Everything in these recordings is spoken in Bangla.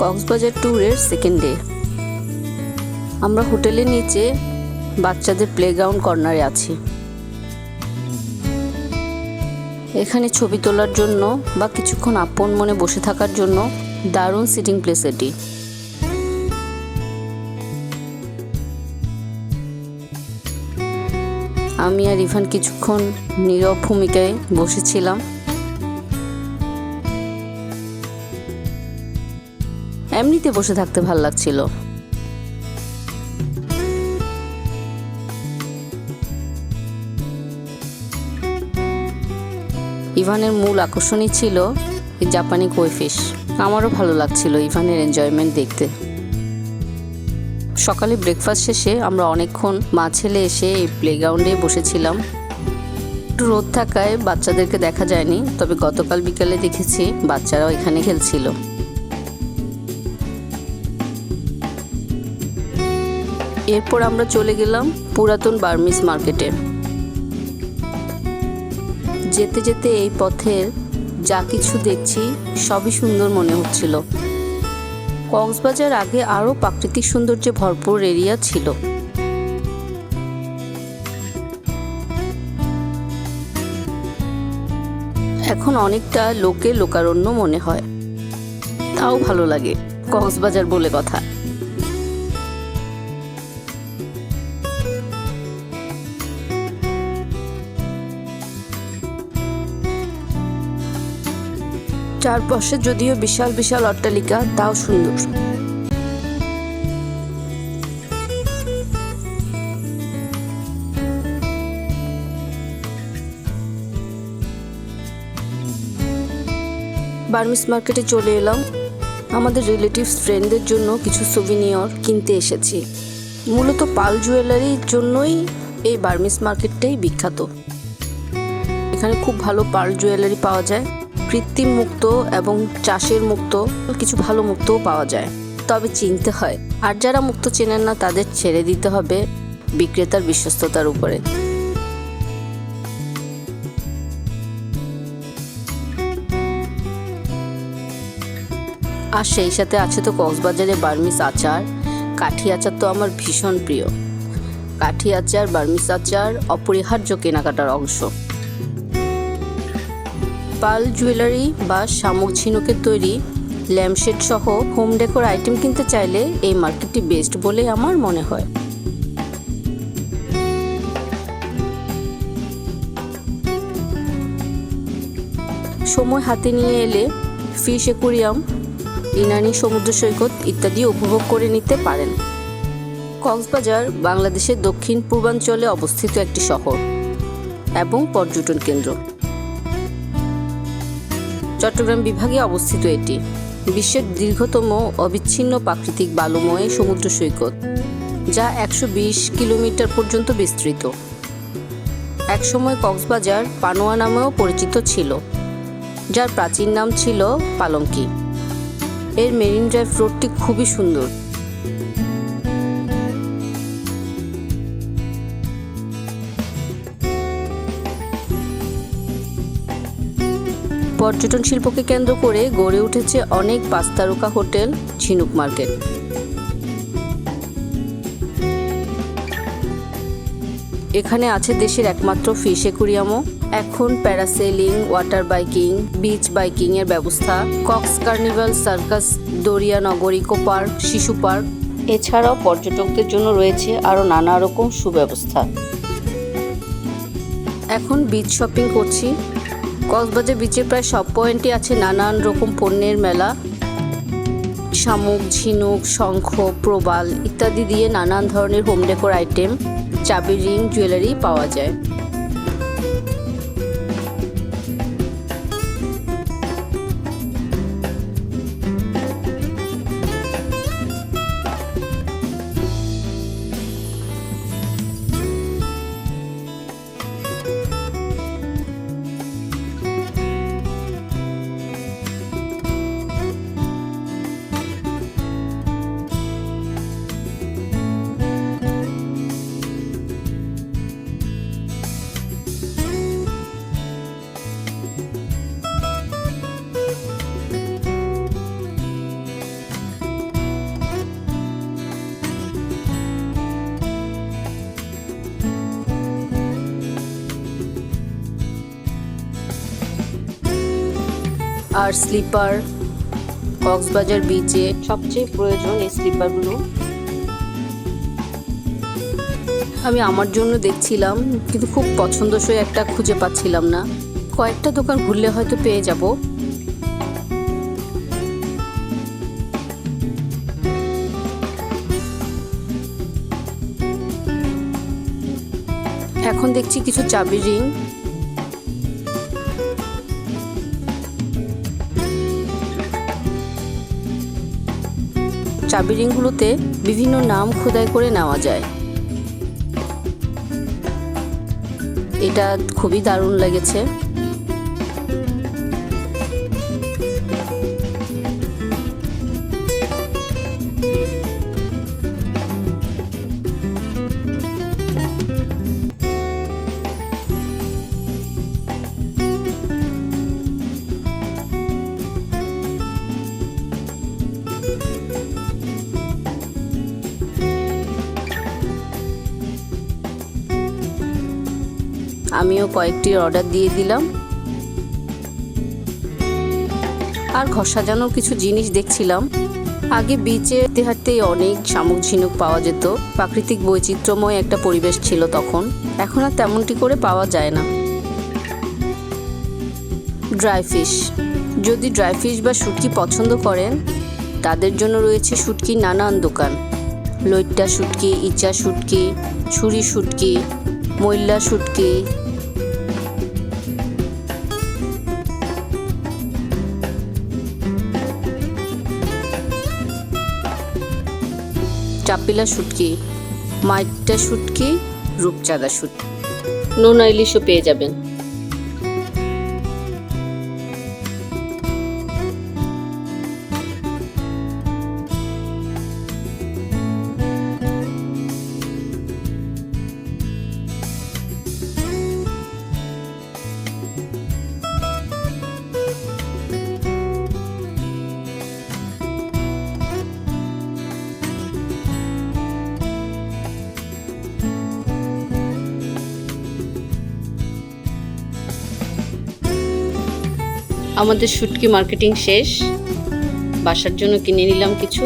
কক্সবাজার ট্যুরের সেকেন্ড ডে। আমরা হোটেলের নিচে বাচ্চাদের প্লেগ্রাউন্ড কর্নারে আছি। এখানে ছবি তোলার জন্য বা কিছুক্ষণ আপন মনে বসে থাকার জন্য দারুণ সিটিং প্লেস এটি। আমি আর ইভান কিছুক্ষণ নীরব ভূমিকায় বসেছিলাম। এমনিতে বসে থাকতে ভাল লাগছিল। ইভানের মূল আকর্ষণই ছিল এই জাপানি কই ফিশ। আমারও ভালো লাগছিল ইভানের এনজয়মেন্ট দেখতে। সকালে ব্রেকফাস্ট শেষে আমরা অনেকক্ষণ মা ছেলে এসে এই প্লেগ্রাউন্ডে বসেছিলাম। একটু রোদ থাকায় বাচ্চাদেরকে দেখা যায়নি, তবে গতকাল বিকালে দেখেছি বাচ্চারাও এখানে খেলছিল। এরপর আমরা চলে গেলাম পুরাতন বার্মিজ মার্কেটে। যেতে যেতে এই পথের যা কিছু দেখছি সবই সুন্দর মনে হচ্ছিল। কক্সবাজার আগে আরও প্রাকৃতিক সৌন্দর্যে ভরপুর এরিয়া ছিল। এখন অনেকটা লোকারণ্য মনে হয়, তাও ভালো লাগে। কক্সবাজার বলে কথা। চারপাশে যদিও বিশাল বিশাল অট্টালিকা, তাও সুন্দর। বার্মিজ মার্কেটে চলে এলাম। আমাদের রিলেটিভস ফ্রেন্ডদের জন্য কিছু সুভিনিয়র কিনতে এসেছি। মূলত পাল জুয়েলারির জন্যই এই বার্মিজ মার্কেটটাই বিখ্যাত। এখানে খুব ভালো পার্ল জুয়েলারি পাওয়া যায়। কৃত্রিম মুক্ত এবং চাষের মুক্ত, কিছু ভালো মুক্তও পাওয়া যায়, তবে চিনতে হয়। আর যারা মুক্ত চেনেন না তাদের ছেড়ে দিতে হবে বিক্রেতার বিশ্বস্ততার উপরে। আর সেই সাথে আছে তো কক্সবাজারে বার্মিজ আচার। কাঠি আচার তো আমার ভীষণ প্রিয়। কাঠি আচার, বার্মিজ আচার অপরিহার্য কেনাকাটার অংশ। পাল জুয়েলারি বা শামুক ঝিনুকের তৈরি ল্যাম্পশেড সহ হোম ডেকোর আইটেম কিনতে চাইলে এই মার্কেটটি বেস্ট বলে আমার মনে হয়। সময় হাতে নিয়ে এলে ফিশ অ্যাকুয়ারিয়াম, ইনানি সমুদ্র সৈকত ইত্যাদি উপভোগ করে নিতে পারেন। কক্সবাজার বাংলাদেশের দক্ষিণ পূর্বাঞ্চলে অবস্থিত একটি শহর এবং পর্যটন কেন্দ্র। চট্টগ্রাম বিভাগে অবস্থিত এটি বিশ্বের দীর্ঘতম অবিচ্ছিন্ন প্রাকৃতিক বালুময় সমুদ্র সৈকত, যা 120 কিলোমিটার পর্যন্ত বিস্তৃত। একসময় কক্সবাজার পানোয়া নামেও পরিচিত ছিল, যার প্রাচীন নাম ছিল পালঙ্কি। এর মেরিন ড্রাইভ রোডটি খুবই সুন্দর। পর্যটন শিল্পকে কেন্দ্র করে গড়ে উঠেছে অনেক 5 তারকা হোটেল, ঝিনুক মার্কেট। এখানে আছে দেশের একমাত্র ফিশ অ্যাকুয়ারিয়ামও। এখন parasailing, water biking, beach biking এর ব্যবস্থা, কক্স কার্নিভাল, সার্কাস, দরিয়া নগর, ইকো পার্ক, শিশু পার্ক। এছাড়াও পর্যটকদের জন্য রয়েছে আরও নানা রকম সুব্যবস্থা। এখন বিচ শপিং করছি। কক্সবাজার বিচের প্রায় সব পয়েন্টে আছে নানান রকম পণ্যের মেলা। শামুক, ঝিনুক, শঙ্খ, প্রবাল ইত্যাদি দিয়ে নানান ধরনের হোম ডেকোর আইটেম, চাবির রিং, জুয়েলারি পাওয়া যায়। আর স্লিপার কক্সবাজার বিচে সবচেয়ে প্রয়োজন এই স্লিপারগুলো। আমি আমার জন্য দেখছিলাম, কিন্তু খুব পছন্দসই একটা খুঁজে পাচ্ছিলাম না। কয়েকটা দোকান ঘুরলে হয়তো পেয়ে যাব। এখন দেখছি কিছু চাবি রিং। চাবি রিংগুলোতে বিভিন্ন নাম খোদাই করে নেওয়া যায়। এটা খুবই দারুণ লেগেছে। আমিও কয়েকটি অর্ডার দিয়ে দিলাম। আর ঘর সাজানোর কিছু জিনিস দেখছিলাম। আগে বিচে হাঁটতে হাঁটতেই অনেক শামুক ঝিনুক পাওয়া যেত, প্রাকৃতিক বৈচিত্র্যময় একটা পরিবেশ ছিল তখন। এখন আর তেমনটি করে পাওয়া যায় না। ড্রাই ফিশ, যদি ড্রাই ফিশ বা শুটকি পছন্দ করেন তাদের জন্য রয়েছে শুটকির নানান দোকান। লইট্টা শুটকি, ইচা শুটকি, ছুরি শুটকি, ময়লা শুটকি, চাপিলা শুটকি, মাইটা শুটকি, রূপচাঁদা শুটকি, নোনা ইলিশও পেয়ে যাবেন। আমাদের শুটকি মার্কেটিং শেষ। বাসার জন্য কিনে নিলাম কিছু।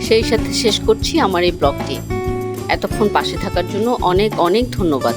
সেই সাথে শেষ করছি আমার এই ব্লগটি। এতক্ষণ পাশে থাকার জন্য অনেক অনেক ধন্যবাদ।